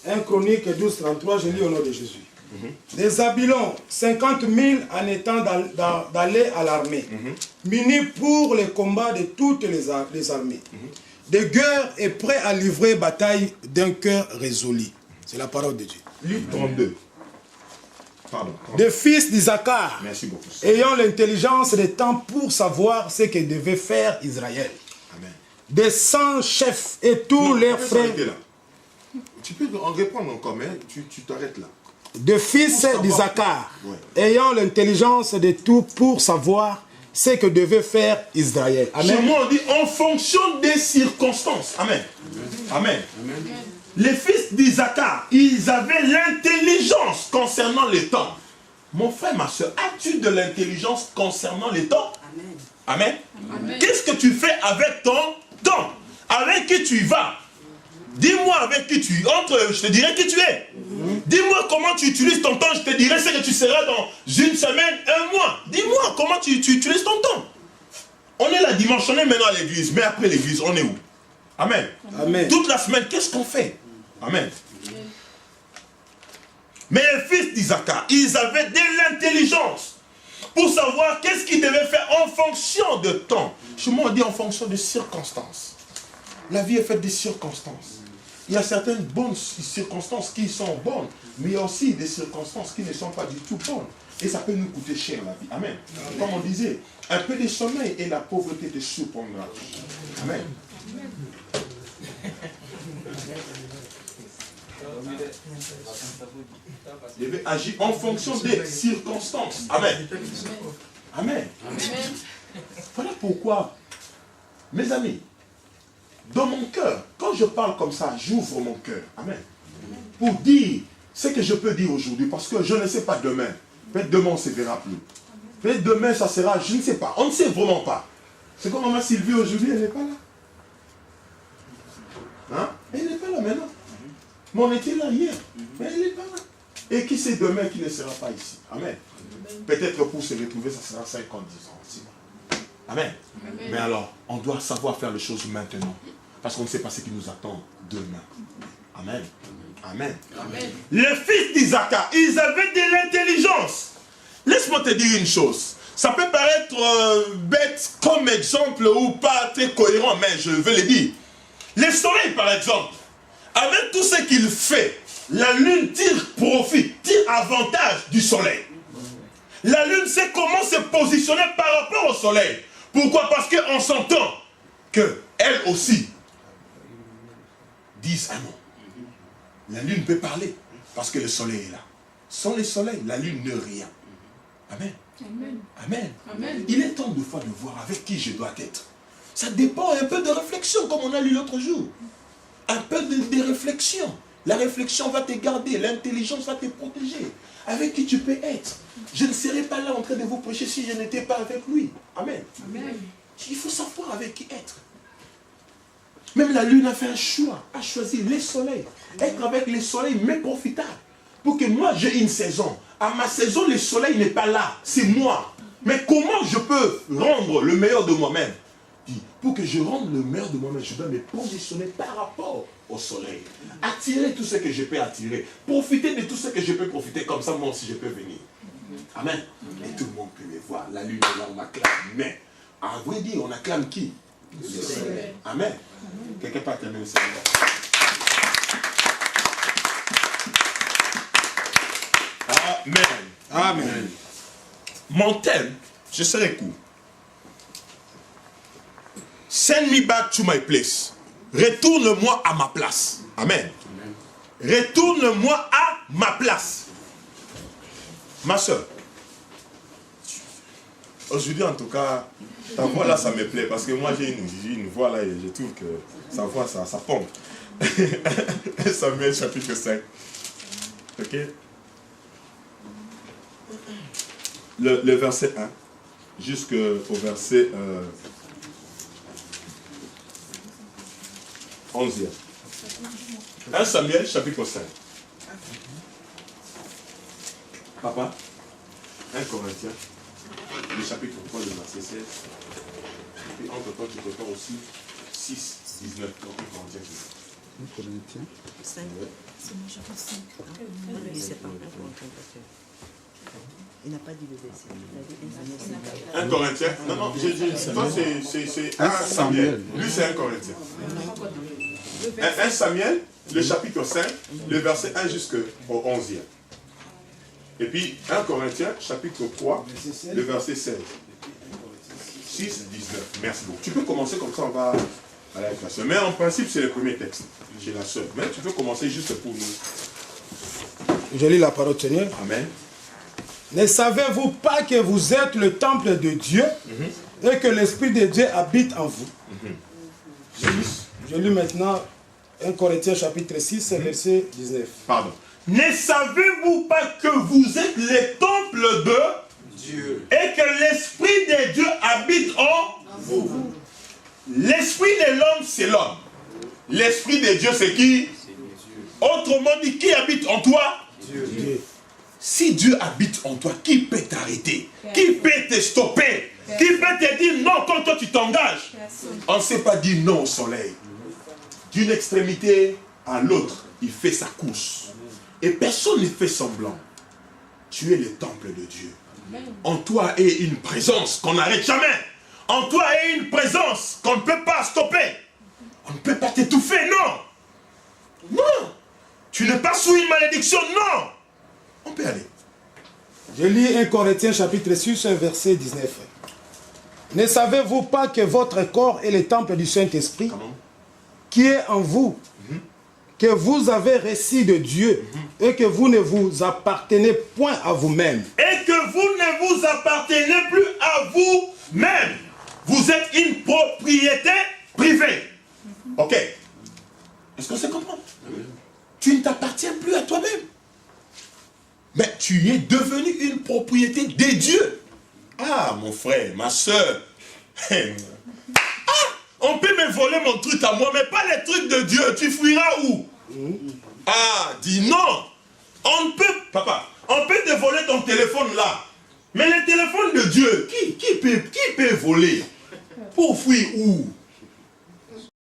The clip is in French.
1 Chronique 12, 33, je lis au nom de Jésus. Des Zabulons, 50 000 en étant d'aller à l'armée, munis pour les combats de toutes les armées, de guerre et prêts à livrer bataille d'un cœur résolu. C'est la parole de Dieu. Luc 32. Pardon. Des fils d'Isaacar, Merci beaucoup. ayant l'intelligence des temps pour savoir ce que devait faire Israël. Amen. Des 100 chefs et tous leurs frères. Là. Tu peux en répondre encore, mais tu t'arrêtes là. De fils d'Isaacar, ayant l'intelligence de tout pour savoir ce que devait faire Israël. Amen. Chez moi, on dit en fonction des circonstances. Amen. Amen. Amen. Les fils d'Isaacar, ils avaient l'intelligence concernant les temps. Mon frère, ma soeur, as-tu de l'intelligence concernant les temps? Amen. Amen. Qu'est-ce que tu fais avec ton temps? Avec qui tu vas? Dis-moi avec qui tu entres, je te dirai qui tu es. Dis-moi comment tu utilises ton temps, je te dirai ce que tu seras dans une semaine, un mois. Dis-moi comment tu utilises ton temps. On est là dimanche, on est maintenant à l'église, mais après l'église, on est où? Amen. Amen. Toute la semaine, qu'est-ce qu'on fait? Amen. Mais les fils d'Isaacar, ils avaient de l'intelligence pour savoir qu'est-ce qu'ils devaient faire en fonction de temps. Chez moi, on dit en fonction de circonstances. La vie est faite des circonstances. Il y a certaines bonnes circonstances qui sont bonnes, mais il y a aussi des circonstances qui ne sont pas du tout bonnes. Et ça peut nous coûter cher la vie. Amen. Comme on disait, un peu de sommeil et la pauvreté te surprendra. Amen. Il devait agir en fonction des circonstances. Amen. Amen. Voilà pourquoi, mes amis, dans mon cœur, quand je parle comme ça, j'ouvre mon cœur. Amen. Pour dire ce que je peux dire aujourd'hui, parce que je ne sais pas demain. Peut-être demain, on ne se verra plus. Peut-être demain, ça sera, je ne sais pas. On ne sait vraiment pas. C'est comme maman Sylvie aujourd'hui, elle n'est pas là. Hein? Elle n'est pas là maintenant. Mais on était là hier. Mais elle n'est pas là. Et qui sait demain qui ne sera pas ici? Amen. Peut-être pour se retrouver, ça sera 5 ans, 10 ans. 6 mois. Amen. Amen. Mais alors, on doit savoir faire les choses maintenant. Parce qu'on ne sait pas ce qui nous attend demain. Amen. Amen. Amen. Les fils d'Isaacar, ils avaient de l'intelligence. Laisse-moi te dire une chose. Ça peut paraître bête comme exemple ou pas très cohérent, mais je veux le dire. Le soleil, par exemple, avec tout ce qu'il fait, la lune tire profit, tire avantage du soleil. La lune sait comment se positionner par rapport au soleil. Pourquoi? Parce qu'on s'entend qu'elle aussi dise un mot. La lune peut parler parce que le soleil est là. Sans le soleil, la lune ne rien. Amen. Amen. Amen. Amen. Il est temps de fois de voir avec qui je dois être. Ça dépend un peu de réflexion, comme on a lu l'autre jour. Un peu de réflexion. La réflexion va te garder, l'intelligence va te protéger. Avec qui tu peux être. Je ne serais pas là en train de vous prêcher si je n'étais pas avec lui. Amen. Amen. Il faut savoir avec qui être. Même la lune a fait un choix, a choisi le soleil. Être avec le soleil, mais profitable. Pour que moi, j'ai une saison. À ma saison, le soleil n'est pas là. C'est moi. Mais comment je peux rendre le meilleur de moi-même? Pour que je rende le meilleur de moi-même, je dois me positionner par rapport au soleil. Attirer tout ce que je peux attirer. Profiter de tout ce que je peux profiter. Comme ça, moi aussi, je peux venir. Amen. Et tout le monde peut me voir. La lune est là, on acclame. Mais, à vrai dire, on acclame qui? Le soleil. Amen. Quelqu'un peut acclamer le Seigneur. Amen. Amen. Mon thème, je serai court. Send me back to my place. Retourne-moi à ma place. Amen. Retourne-moi à ma place. Ma soeur, aujourd'hui en tout cas, ta voix là, ça me plaît. Parce que moi, j'ai une voix là et je trouve que sa voix, ça pompe. Samuel chapitre 5. Ok? Le verset 1 jusqu'au verset 11e. 1 Samuel chapitre 5. Papa, 1 Corinthiens, le chapitre 3, le verset 16. Et puis entre temps, tu prépares aussi 6, 19, 30 Corinthiens. 5. Il sait pas. Il n'a pas dit le verset. 1 Corinthiens. Non, j'ai dit, toi c'est 1 Samuel. Lui c'est 1 Corinthiens. 1 Samuel, le chapitre 5, le verset 1 jusqu'au 11e. Et puis 1 Corinthiens, chapitre 3, le verset 16. 6, 19. Merci beaucoup. Tu peux commencer comme ça, on va aller avec la soeur. Mais en principe, c'est le premier texte chez la soeur. Mais tu peux commencer juste pour nous. Je lis la parole du Seigneur. Amen. Ne savez-vous pas que vous êtes le temple de Dieu et que l'Esprit de Dieu habite en vous? Je lis maintenant 1 Corinthiens chapitre 6, verset 19. Pardon. Ne savez-vous pas que vous êtes le temple de Dieu et que l'Esprit de Dieu habite en vous? L'Esprit de l'homme, c'est l'homme. L'Esprit de Dieu, c'est qui? Autrement dit, qui habite en toi? Dieu. Si Dieu habite en toi, qui peut t'arrêter? Qui peut te stopper? Qui peut te dire non quand toi tu t'engages? On ne sait pas dire non au soleil. D'une extrémité à l'autre, il fait sa course. Et personne ne fait semblant. Tu es le temple de Dieu. En toi est une présence qu'on n'arrête jamais. En toi est une présence qu'on ne peut pas stopper. On ne peut pas t'étouffer, non. Non. Tu n'es pas sous une malédiction, non. On peut aller. Je lis 1 Corinthiens chapitre 6, verset 19. Ne savez-vous pas que votre corps est le temple du Saint-Esprit qui est en vous, que vous avez reçu de Dieu et que vous ne vous appartenez point à vous-même. Et que vous ne vous appartenez plus à vous-même. Vous êtes une propriété privée. Ok. Est-ce qu'on se comprend? Tu ne t'appartiens plus à toi-même. Mais tu es devenu une propriété de Dieu. Ah, mon frère, ma soeur. On peut me voler mon truc à moi, mais pas les trucs de Dieu. Tu fuiras où? Ah, dis non. On peut, papa, on peut te voler ton téléphone là. Mais le téléphone de Dieu, qui peut voler? Pour fuir où?